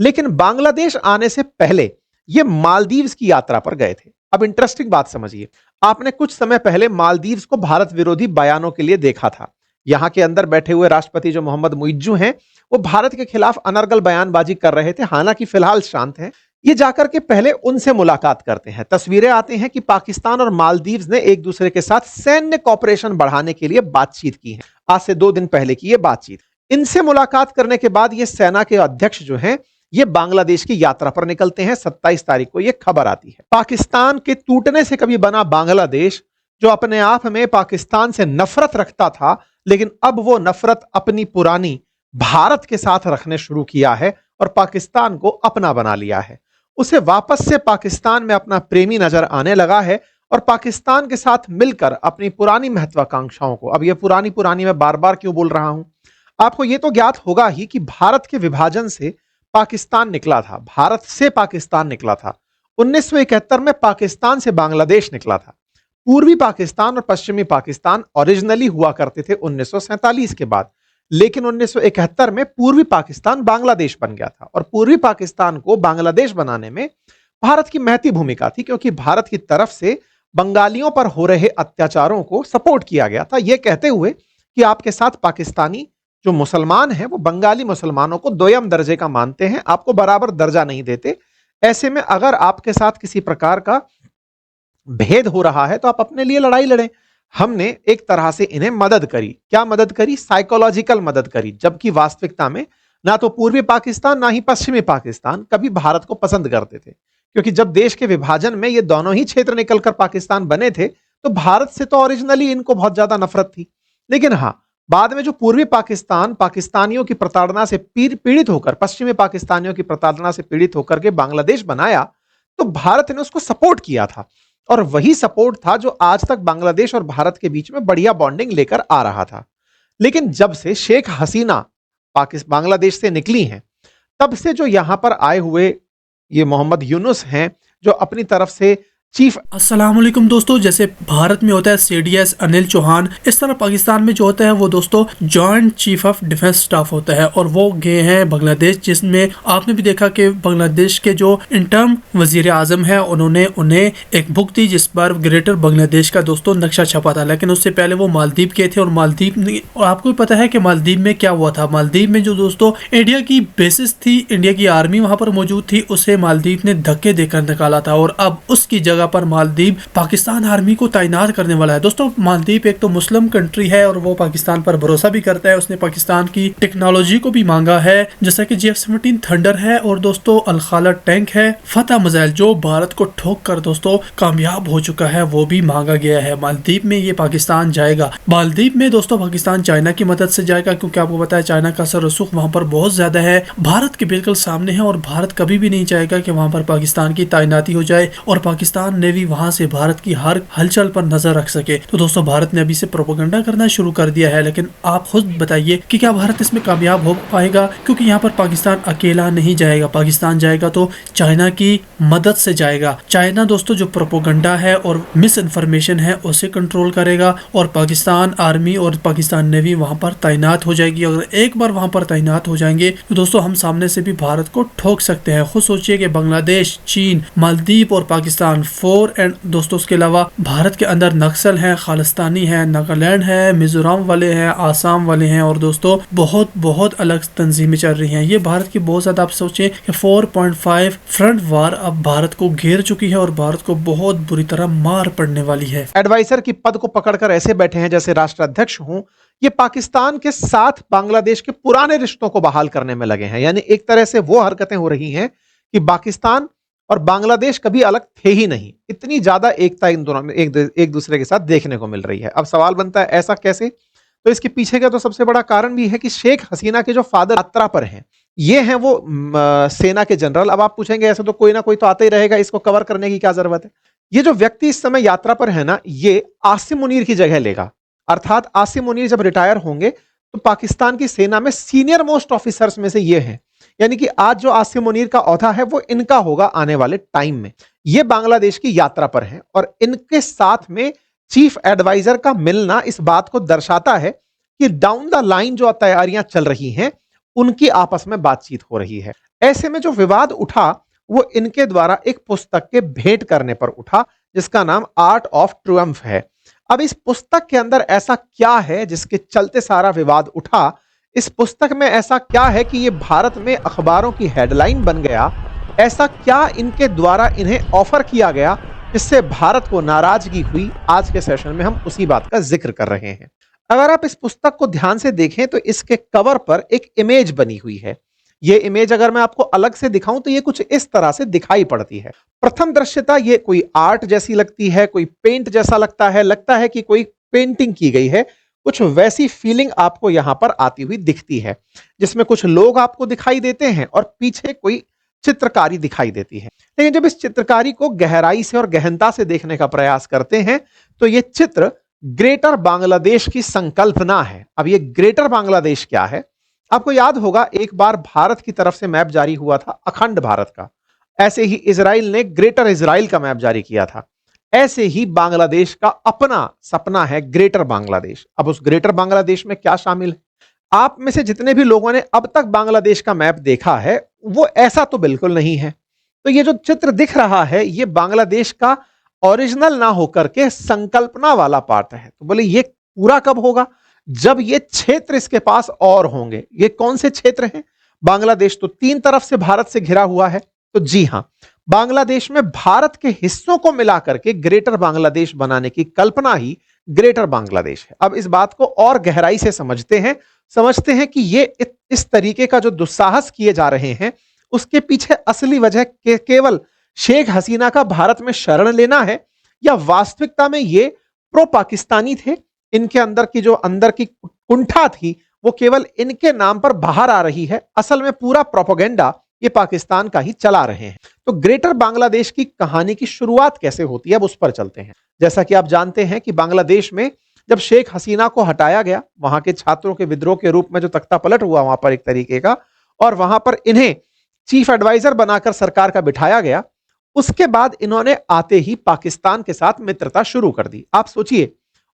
लेकिन बांग्लादेश आने से पहले ये मालदीव्स की यात्रा पर गए थे। अब इंटरेस्टिंग बात समझिए, आपने कुछ समय पहले मालदीव्स को भारत विरोधी बयानों के लिए देखा था। यहां के अंदर बैठे हुए राष्ट्रपति जो मोहम्मद मुइज्जू हैं, वो भारत के खिलाफ अनर्गल बयानबाजी कर रहे थे, हालांकि फिलहाल शांत हैं। ये जाकर के पहले उनसे मुलाकात करते हैं। तस्वीरें आती हैं कि पाकिस्तान और मालदीव्स ने एक दूसरे के साथ सैन्य कॉपरेशन बढ़ाने के लिए बातचीत की है। आज से 2 दिन पहले की ये बातचीत। इनसे मुलाकात करने के बाद ये सेना के अध्यक्ष जो हैं, ये बांग्लादेश की यात्रा पर निकलते हैं। 27 तारीख को ये खबर आती है। पाकिस्तान के टूटने से कभी बना बांग्लादेश, जो अपने आप में पाकिस्तान से नफरत रखता था, लेकिन अब वो नफरत अपनी पुरानी भारत के साथ रखने शुरू किया है और पाकिस्तान को अपना बना लिया है। उसे वापस से पाकिस्तान में अपना प्रेमी नजर आने लगा है और पाकिस्तान के साथ मिलकर अपनी पुरानी महत्वाकांक्षाओं को, अब ये पुरानी पुरानी मैं बार बार क्यों बोल रहा हूं, आपको ये तो ज्ञात होगा ही कि भारत के विभाजन से पाकिस्तान निकला था, भारत से पाकिस्तान निकला था। 1971 में पाकिस्तान से बांग्लादेश निकला था। पूर्वी पाकिस्तान और पश्चिमी पाकिस्तान ओरिजिनली हुआ करते थे 1947 के बाद, लेकिन 1971 में पूर्वी पाकिस्तान बांग्लादेश बन गया था और पूर्वी पाकिस्तान को बांग्लादेश बनाने में भारत की महती भूमिका थी, क्योंकि भारत की तरफ से बंगालियों पर हो रहे अत्याचारों को सपोर्ट किया गया था, यह कहते हुए कि आपके साथ पाकिस्तानी जो मुसलमान हैं वो बंगाली मुसलमानों को दोयम दर्जे का मानते हैं, आपको बराबर दर्जा नहीं देते। ऐसे में अगर आपके साथ किसी प्रकार का भेद हो रहा है तो आप अपने लिए लड़ाई लड़ें। हमने एक तरह से इन्हें मदद करी। क्या मदद करी? साइकोलॉजिकल मदद करी। जबकि वास्तविकता में ना तो पूर्वी पाकिस्तान ना ही पश्चिमी पाकिस्तान कभी भारत को पसंद करते थे, क्योंकि जब देश के विभाजन में ये दोनों ही क्षेत्र निकलकर पाकिस्तान बने थे तो भारत से तो ओरिजिनली इनको बहुत ज्यादा नफरत थी। लेकिन हाँ, बाद में जो पूर्वी पाकिस्तान पाकिस्तानियों की प्रताड़ना से पीड़ित होकर, पश्चिमी पाकिस्तानियों की प्रताड़ना से पीड़ित होकर के बांग्लादेश बनाया, तो भारत ने उसको सपोर्ट किया था और वही सपोर्ट था जो आज तक बांग्लादेश और भारत के बीच में बढ़िया बॉन्डिंग लेकर आ रहा था। लेकिन जब से शेख हसीना बांग्लादेश से निकली हैं, तब से जो यहां पर आए हुए ये मोहम्मद यूनुस हैं, जो अपनी तरफ से चीफ। अस्सलाम वालेकुम दोस्तों, जैसे भारत में होता है सीडीएस अनिल चौहान, इस तरह पाकिस्तान में जो होता है वो दोस्तों joint chief of defence staff होता है और वो गए हैं बांग्लादेश, जिसमें आपने भी देखा कि बांग्लादेश के जो इंटर्म वजीर आजम है उन्होंने उन्हें एक बुक दी जिस पर ग्रेटर बांग्लादेश का दोस्तों नक्शा छपा था। लेकिन उससे पहले वो मालदीव गए थे और मालदीव, और आपको भी पता है कि मालदीव में क्या हुआ था। मालदीव में जो दोस्तों इंडिया की बेसिस थी, इंडिया की आर्मी वहां पर मौजूद थी, उसे मालदीव ने धक्के देकर निकाला था और अब उसकी जगह पर मालदीव पाकिस्तान आर्मी को तैनात करने वाला है। दोस्तों मालदीव एक तो मुस्लिम कंट्री है और वो पाकिस्तान पर भरोसा भी करता है। उसने पाकिस्तान की टेक्नोलॉजी को भी मांगा है, जैसा कि JF-17 थंडर है और दोस्तों अल-खाला टैंक है। फतह मिसाइल जो भारत को ठोक कर दोस्तों कामयाब हो चुका है, वो भी मांगा गया है। मालदीव में ये पाकिस्तान जाएगा। मालदीव में दोस्तों पाकिस्तान चाइना की मदद से जाएगा, क्योंकि आपको पता है चाइना का असर रसूख वहां पर बहुत ज्यादा है, भारत के बिल्कुल सामने है और भारत कभी भी नहीं चाहेगा कि वहां पर पाकिस्तान की तैनाती हो जाए और पाकिस्तान ने भी वहां से भारत की हर हलचल पर नजर रख सके। तो दोस्तों भारत ने अभी से प्रोपेगेंडा करना शुरू कर दिया है, लेकिन आप खुद बताइए कि क्या भारत इसमें कामयाब हो पाएगा? क्योंकि यहाँ पर पाकिस्तान अकेला नहीं जाएगा, पाकिस्तान जाएगा तो चाइना की मदद से जाएगा। चाइना दोस्तों जो प्रोपेगेंडा है और मिस इन्फॉर्मेशन है उसे कंट्रोल करेगा और पाकिस्तान आर्मी और पाकिस्तान नेवी वहां पर तैनात हो जाएगी। अगर एक बार वहां पर तैनात हो जाएंगे तो दोस्तों हम सामने से भी भारत को ठोक सकते हैं। खुद सोचिए कि बांग्लादेश, चीन, मालदीव और पाकिस्तान 4 एंड दोस्तों उसके अलावा भारत के अंदर नक्सल हैं, खालिस्तानी हैं, नागालैंड है, मिजोरम वाले हैं, आसाम वाले हैं और दोस्तों बहुत बहुत अलग तंजीमें चल रही हैं। ये भारत की बहुत ज्यादा, आप सोचें कि 4.5 फ्रंट वार अब भारत को घेर चुकी है और भारत को बहुत बुरी तरह मार पड़ने वाली है। एडवाइजर की पद को पकड़कर ऐसे बैठे हैं जैसे राष्ट्राध्यक्ष हूं। ये पाकिस्तान के साथ बांग्लादेश के पुराने रिश्तों को बहाल करने में लगे हैं। यानी एक तरह से वो हरकतें हो रही हैं कि पाकिस्तान और बांग्लादेश कभी अलग थे ही नहीं। इतनी ज्यादा एकता इन दोनों में एक दूसरे के साथ देखने को मिल रही है। अब सवाल बनता है ऐसा कैसे? तो इसके पीछे का तो सबसे बड़ा कारण भी है कि शेख हसीना के जो फादर यात्रा पर हैं, ये हैं वो सेना के जनरल। अब आप पूछेंगे ऐसे तो कोई ना कोई तो आता ही रहेगा, इसको कवर करने की क्या जरूरत है? ये जो व्यक्ति इस समय यात्रा पर है ना, ये आसिम मुनीर की जगह लेगा। अर्थात आसिम मुनीर जब रिटायर होंगे तो पाकिस्तान की सेना में सीनियर मोस्ट ऑफिसर्स में से ये हैं। यानी कि आज जो आसिम मुनीर का ओहदा है वो इनका होगा आने वाले टाइम में। ये बांग्लादेश की यात्रा पर हैं और इनके साथ में चीफ एडवाइजर का मिलना इस बात को दर्शाता है कि डाउन द लाइन जो तैयारियां चल रही हैं उनकी आपस में बातचीत हो रही है। ऐसे में जो विवाद उठा वो इनके द्वारा एक पुस्तक के भेंट करने पर उठा जिसका नाम आर्ट ऑफ ट्रुयम्फ है। अब इस पुस्तक के अंदर ऐसा क्या है जिसके चलते सारा विवाद उठा? इस पुस्तक में ऐसा क्या है कि ये भारत में अखबारों की हेडलाइन बन गया? ऐसा क्या इनके द्वारा इन्हें ऑफर किया गया जिससे भारत को नाराजगी हुई? आज के सेशन में हम उसी बात का जिक्र कर रहे हैं। अगर आप इस पुस्तक को ध्यान से देखें तो इसके कवर पर एक इमेज बनी हुई है। ये इमेज अगर मैं आपको अलग से दिखाऊं तो ये कुछ इस तरह से दिखाई पड़ती है। प्रथम दृश्यता ये कोई आर्ट जैसी लगती है, कोई पेंट जैसा लगता है कि कोई पेंटिंग की गई है। कुछ वैसी फीलिंग आपको यहां पर आती हुई दिखती है जिसमें कुछ लोग आपको दिखाई देते हैं और पीछे कोई चित्रकारी दिखाई देती है। लेकिन जब इस चित्रकारी को गहराई से और गहनता से देखने का प्रयास करते हैं तो ये चित्र ग्रेटर बांग्लादेश की संकल्पना है। अब ये ग्रेटर बांग्लादेश क्या है? आपको याद होगा एक बार भारत की तरफ से मैप जारी हुआ था अखंड भारत का। ऐसे ही इजराइल ने ग्रेटर इजराइल का मैप जारी किया था। ऐसे ही बांग्लादेश का अपना सपना है ग्रेटर बांग्लादेश। अब उस ग्रेटर बांग्लादेश में क्या शामिल है? आप में से जितने भी लोगों ने अब तक बांग्लादेश का मैप देखा है वो ऐसा तो बिल्कुल नहीं है। तो ये जो चित्र दिख रहा है ये बांग्लादेश का ओरिजिनल ना होकर के संकल्पना वाला पार्ट है। तो बोले ये पूरा कब होगा? जब ये क्षेत्र इसके पास और होंगे। ये कौन से क्षेत्र हैं? बांग्लादेश तो तीन तरफ से भारत से घिरा हुआ है। तो जी हां, बांग्लादेश में भारत के हिस्सों को मिलाकर के ग्रेटर बांग्लादेश बनाने की कल्पना ही ग्रेटर बांग्लादेश है। अब इस बात को और गहराई से समझते हैं कि ये इस तरीके का जो दुस्साहस किए जा रहे हैं उसके पीछे असली वजह केवल शेख हसीना का भारत में शरण लेना है या वास्तविकता में ये प्रो पाकिस्तानी थे। इनके अंदर की कुंठा थी वो केवल इनके नाम पर बाहर आ रही है। असल में पूरा प्रोपेगेंडा ये पाकिस्तान का ही चला रहे हैं। तो ग्रेटर बांग्लादेश की कहानी की शुरुआत कैसे होती है अब उस पर चलते हैं। जैसा कि आप जानते हैं कि बांग्लादेश में जब शेख हसीना को हटाया गया, वहां के छात्रों के विद्रोह के रूप में जो तख्ता पलट हुआ वहां पर एक तरीके का, और वहां पर इन्हें चीफ एडवाइजर बनाकर सरकार का बिठाया गया, उसके बाद इन्होंने आते ही पाकिस्तान के साथ मित्रता शुरू कर दी। आप सोचिए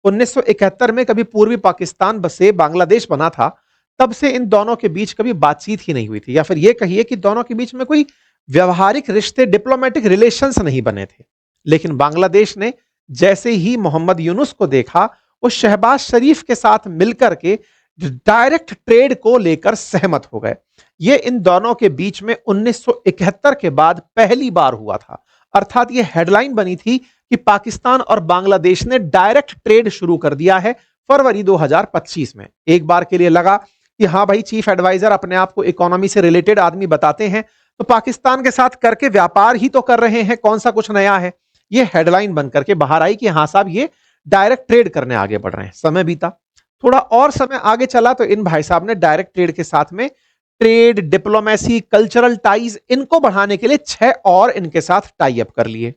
1971 में कभी पूर्वी पाकिस्तान बसे बांग्लादेश बना था, तब से इन दोनों के बीच कभी बातचीत ही नहीं हुई थी, या फिर यह कहिए कि दोनों के बीच में कोई व्यवहारिक रिश्ते, डिप्लोमेटिक रिलेशंस नहीं बने थे। लेकिन बांग्लादेश ने जैसे ही मोहम्मद यूनुस को देखा वो शहबाज शरीफ के साथ मिलकर के डायरेक्ट ट्रेड को लेकर सहमत हो गए। ये इन दोनों के बीच में 1971 के बाद पहली बार हुआ था। अर्थात ये हेडलाइन बनी थी कि पाकिस्तान और बांग्लादेश ने डायरेक्ट ट्रेड शुरू कर दिया है फरवरी 2025 में। एक बार के लिए लगा कि हाँ भाई, चीफ एडवाइजर अपने आप को इकोनॉमी से रिलेटेड आदमी बताते हैं तो पाकिस्तान के साथ करके व्यापार ही तो कर रहे हैं, कौन सा कुछ नया है। ये हेडलाइन बनकर के बाहर आई कि हाँ साहब ये डायरेक्ट ट्रेड करने आगे बढ़ रहे हैं। समय बीता, थोड़ा और समय आगे चला तो इन भाई साहब ने डायरेक्ट ट्रेड के साथ में ट्रेड, डिप्लोमेसी, कल्चरल टाइज इनको बढ़ाने के लिए 6 और इनके साथ टाई अप कर लिए।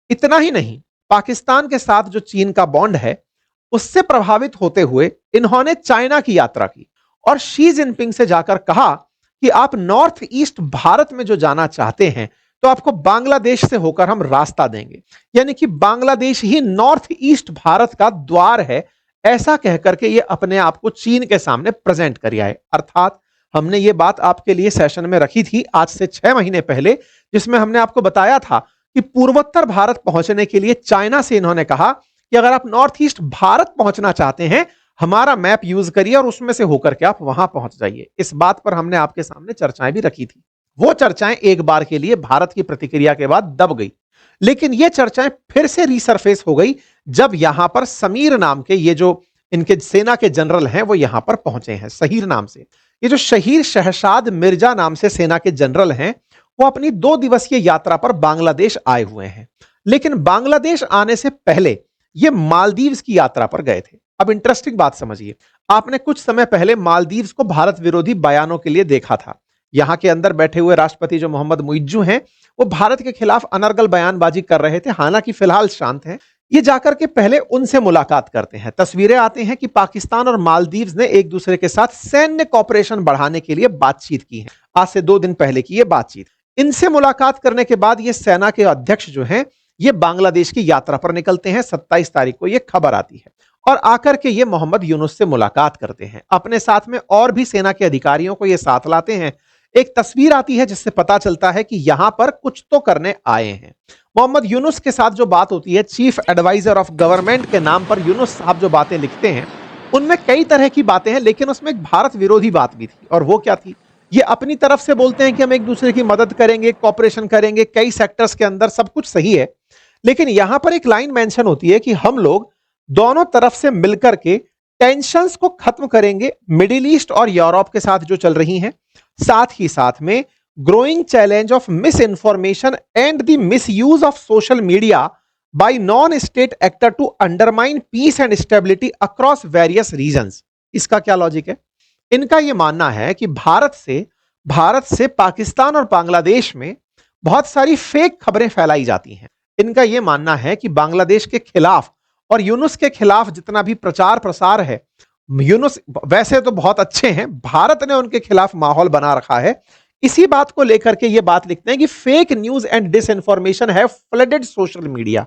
इतना ही नहीं, पाकिस्तान के साथ जो चीन का बॉन्ड है उससे प्रभावित होते हुए इन्होंने चाइना की यात्रा की और शी जिनपिंग से जाकर कहा कि आप नॉर्थ ईस्ट भारत में जो जाना चाहते हैं तो आपको बांग्लादेश से होकर हम रास्ता देंगे। यानी कि बांग्लादेश ही नॉर्थ ईस्ट भारत का द्वार है, ऐसा कहकर के ये अपने आप को चीन के सामने प्रेजेंट कर आए। अर्थात हमने ये बात आपके लिए सेशन में रखी थी आज से 6 महीने पहले, जिसमें हमने आपको बताया था कि पूर्वोत्तर भारत पहुंचने के लिए चाइना से इन्होंने कहा कि अगर आप नॉर्थ ईस्ट भारत पहुंचना चाहते हैं हमारा मैप यूज करिए और उसमें से होकर के आप वहां पहुंच जाइए। इस बात पर हमने आपके सामने चर्चाएं भी रखी थी। वो चर्चाएं एक बार के लिए भारत की प्रतिक्रिया के बाद दब गई, लेकिन ये चर्चाएं फिर से रीसरफेस हो गई जब यहां पर समीर नाम के ये जो इनके सेना के जनरल हैं वो यहां पर पहुंचे हैं शहीर नाम से। ये जो शहीर शहशाद मिर्जा नाम से सेना के जनरल हैं वो अपनी 2 दिवसीय यात्रा पर बांग्लादेश आए हुए हैं। लेकिन बांग्लादेश आने से पहले ये मालदीव्स की यात्रा पर गए थे। अब इंटरेस्टिंग बात समझिए, आपने कुछ समय पहले मालदीव्स को भारत विरोधी बयानों के लिए देखा था। यहां के अंदर बैठे हुए राष्ट्रपति जो मोहम्मद मुइज्जू हैं वो भारत के खिलाफ अनर्गल बयानबाजी कर रहे थे, हालांकि फिलहाल शांत हैं। ये जाकर के पहले उनसे मुलाकात करते हैं। तस्वीरें आती हैं कि पाकिस्तान और मालदीव्स ने एक दूसरे के साथ सैन्य कॉपरेशन बढ़ाने के लिए बातचीत की है। आज से 2 दिन पहले की ये बातचीत। इनसे मुलाकात करने के बाद ये सेना के अध्यक्ष जो हैं ये बांग्लादेश की यात्रा पर निकलते हैं। 27 तारीख को ये खबर आती है और आकर के ये मोहम्मद यूनुस से मुलाकात करते हैं। अपने साथ में और भी सेना के अधिकारियों को ये साथ लाते हैं। एक तस्वीर आती है जिससे पता चलता है कि यहां पर कुछ तो करने आए हैं। मोहम्मद यूनुस के साथ जो बात होती है, चीफ एडवाइजर ऑफ गवर्नमेंट के नाम पर यूनुस साहब जो बातें लिखते हैं, उनमें कई तरह की बातें हैं, लेकिन उसमें एक भारत विरोधी बात भी थी। और वो क्या थी? ये अपनी तरफ से बोलते हैं कि हम एक दूसरे की मदद करेंगे, कॉपरेशन करेंगे, कई सेक्टर्स के अंदर सब कुछ सही है, लेकिन यहां पर एक लाइन मेंशन होती है कि हम लोग दोनों तरफ से मिलकर के टेंशंस को खत्म करेंगे, मिडिल ईस्ट और यूरोप के साथ जो चल रही हैं, साथ ही साथ में growing challenge of misinformation and the misuse of social media by non state actor to undermine peace and stability across various regions. इसका क्या लॉजिक है? इनका यह मानना है कि भारत से पाकिस्तान और बांग्लादेश में बहुत सारी फेक खबरें फैलाई जाती हैं। इनका यह मानना है कि बांग्लादेश के खिलाफ और यूनुस के खिलाफ जितना भी प्रचार प्रसार है, यूनुस वैसे तो बहुत अच्छे हैं, भारत ने उनके खिलाफ माहौल बना रखा है। इसी बात को लेकर के ये बात लिखते हैं कि फेक न्यूज एंड डिसइंफॉर्मेशन है फ्लडेड सोशल मीडिया।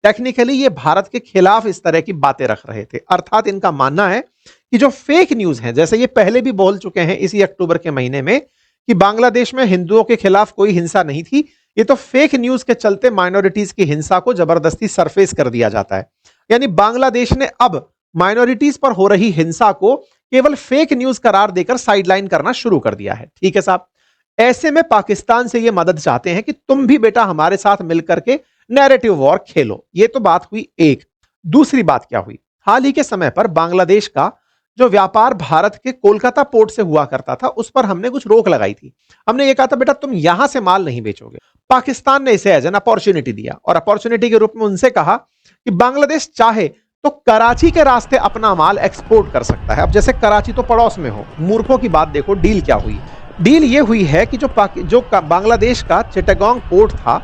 टेक्निकली ये भारत के खिलाफ इस तरह की बातें रख रहे थे। अर्थात इनका मानना है कि जो फेक न्यूज है, जैसे ये पहले भी बोल चुके हैं इसी अक्टूबर के महीने में कि बांग्लादेश में हिंदुओं के खिलाफ कोई हिंसा नहीं थी, ये तो फेक न्यूज के चलते माइनॉरिटीज की हिंसा को जबरदस्ती सरफेस कर दिया जाता है। यानी बांग्लादेश ने अब माइनॉरिटीज पर हो रही हिंसा को केवल फेक न्यूज करार देकर साइडलाइन करना शुरू कर दिया है। ठीक है साहब, ऐसे में पाकिस्तान से ये मदद चाहते हैं कि तुम भी बेटा हमारे साथ मिलकर के नैरेटिव वॉर खेलो। ये तो बात हुई एक। दूसरी बात क्या हुई? हाल ही के समय पर बांग्लादेश का जो व्यापार भारत के कोलकाता पोर्ट से हुआ करता था, उस पर हमने कुछ रोक लगाई थी। हमने ये कहा था बेटा तुम यहां से माल नहीं बेचोगे। पाकिस्तान ने इसे एज एन अपॉर्चुनिटी दिया और अपॉर्चुनिटी के रूप में उनसे कहा कि बांग्लादेश चाहे तो कराची के रास्ते अपना माल एक्सपोर्ट कर सकता है। अब जैसे कराची तो पड़ोस में हो, मूर्खों की बात देखो, डील क्या हुई? डील ये हुई है कि जो बांग्लादेश का चिटागोंग पोर्ट था,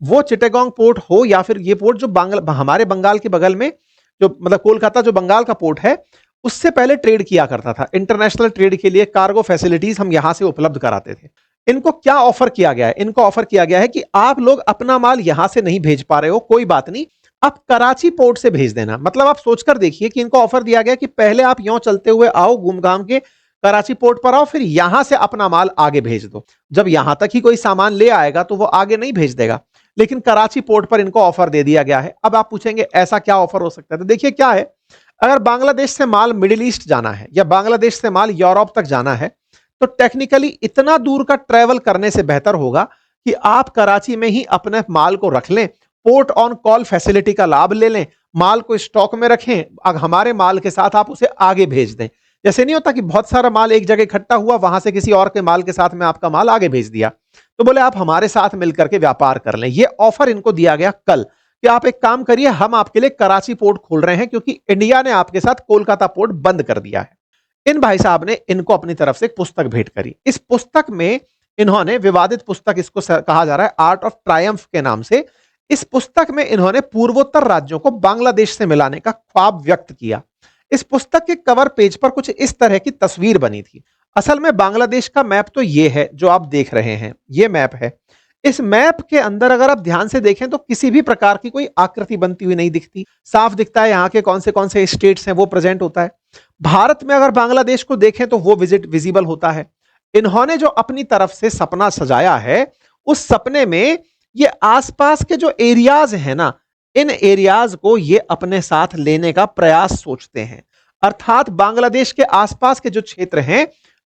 वो चिटागोंग पोर्ट हो या फिर ये पोर्ट जो हमारे बंगाल के बगल में, जो मतलब कोलकाता जो बंगाल का पोर्ट है, उससे पहले ट्रेड किया करता था। इंटरनेशनल ट्रेड के लिए कार्गो फैसिलिटीज हम यहां से उपलब्ध कराते थे। इनको क्या ऑफर किया गया है? इनको ऑफर किया गया है कि आप लोग अपना माल यहां से नहीं भेज पा रहे हो, कोई बात नहीं, आप कराची पोर्ट से भेज देना। मतलब आप सोचकर देखिए कि इनको ऑफर दिया गया कि पहले आप यूं चलते हुए आओ, घूम घाम के कराची पोर्ट पर आओ, फिर यहां से अपना माल आगे भेज दो। जब यहां तक ही कोई सामान ले आएगा तो वो आगे नहीं भेज देगा, लेकिन कराची पोर्ट पर इनको ऑफर दे दिया गया है। अब आप पूछेंगे ऐसा क्या ऑफर हो सकता है? तो देखिए क्या है, अगर बांग्लादेश से माल मिडिल ईस्ट जाना है या बांग्लादेश से माल यूरोप तक जाना है, तो टेक्निकली इतना दूर का ट्रेवल करने से बेहतर होगा कि आप कराची में ही अपने माल को रख लें, पोर्ट ऑन कॉल फैसिलिटी का लाभ ले लें, माल को स्टॉक में रखें, हमारे माल के साथ आप उसे आगे भेज दें। जैसे नहीं होता कि बहुत सारा माल एक जगह इकट्ठा हुआ, वहां से किसी और के माल के साथ में आपका माल आगे भेज दिया, तो बोले आप हमारे साथ मिलकर के व्यापार कर लें। ये ऑफर इनको दिया गया कल कि आप एक काम करिए, हम आपके लिए कराची पोर्ट खोल रहे हैं क्योंकि इंडिया ने आपके साथ कोलकाता पोर्ट बंद कर दिया है। इन भाई साहब ने इनको अपनी तरफ से एक पुस्तक भेंट करी। इस पुस्तक में इन्होंने, विवादित पुस्तक इसको कहा जा रहा है आर्ट ऑफ ट्रायम्फ के नाम से, इस पुस्तक में इन्होंने पूर्वोत्तर राज्यों को बांग्लादेश से मिलाने का ख्वाब व्यक्त किया। इस पुस्तक के कवर पेज पर कुछ इस तरह की तस्वीर बनी थी। असल में बांग्लादेश का मैप तो ये है जो आप देख रहे हैं, ये मैप है। इस मैप के अंदर अगर आप ध्यान से देखें तो किसी भी प्रकार की कोई आकृति बनती हुई नहीं दिखती। साफ दिखता है यहाँ के कौन से स्टेट्स हैं वो प्रेजेंट होता है। भारत में अगर बांग्लादेश को देखें तो वो विजिबल होता है। इन्होंने जो अपनी तरफ से सपना सजाया है, उस सपने में ये आसपास के जो एरियाज है ना, इन एरियाज को ये अपने साथ लेने का प्रयास सोचते हैं। अर्थात बांग्लादेश के आसपास के जो क्षेत्र हैं,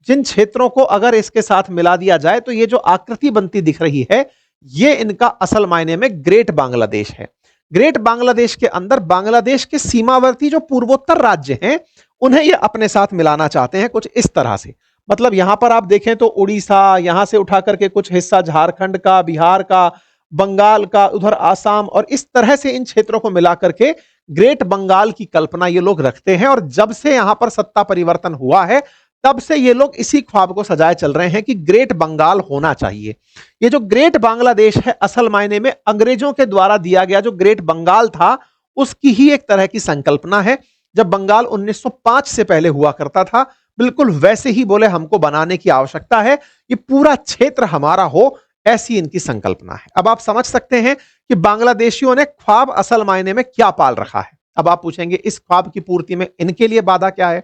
जिन क्षेत्रों को अगर इसके साथ मिला दिया जाए तो ये जो आकृति बनती दिख रही है, ये इनका असल मायने में ग्रेट बांग्लादेश है। ग्रेट बांग्लादेश के अंदर बांग्लादेश के सीमावर्ती जो पूर्वोत्तर राज्य हैं, उन्हें ये अपने साथ मिलाना चाहते हैं कुछ इस तरह से। मतलब यहां पर आप देखें तो उड़ीसा, यहां से उठा करके कुछ हिस्सा झारखंड का, बिहार का, बंगाल का, उधर आसाम, और इस तरह से इन क्षेत्रों को मिला करके ग्रेट बंगाल की कल्पना ये लोग रखते हैं। और जब से यहां पर सत्ता परिवर्तन हुआ है, तब से ये लोग इसी ख्वाब को सजाए चल रहे हैं कि ग्रेट बंगाल होना चाहिए। ये जो ग्रेट बांग्लादेश है, असल मायने में अंग्रेजों के द्वारा दिया गया जो ग्रेट बंगाल था, उसकी ही एक तरह की संकल्पना है। जब बंगाल 1905 से पहले हुआ करता था, बिल्कुल वैसे ही बोले हमको बनाने की आवश्यकता है, ये पूरा क्षेत्र हमारा हो, ऐसी इनकी संकल्पना है। अब आप समझ सकते हैं कि बांग्लादेशियों ने ख्वाब असल मायने में क्या पाल रखा है। अब आप पूछेंगे इस ख्वाब की पूर्ति में इनके लिए बाधा क्या है?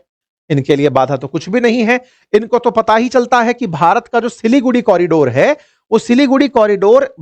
इनके लिए बाधा तो कुछ भी नहीं है। इनको तो पता ही चलता है कि भारत का जो सिलीगुड़ी कॉरिडोर है, वो सिलीगुड़ी कॉरिडोर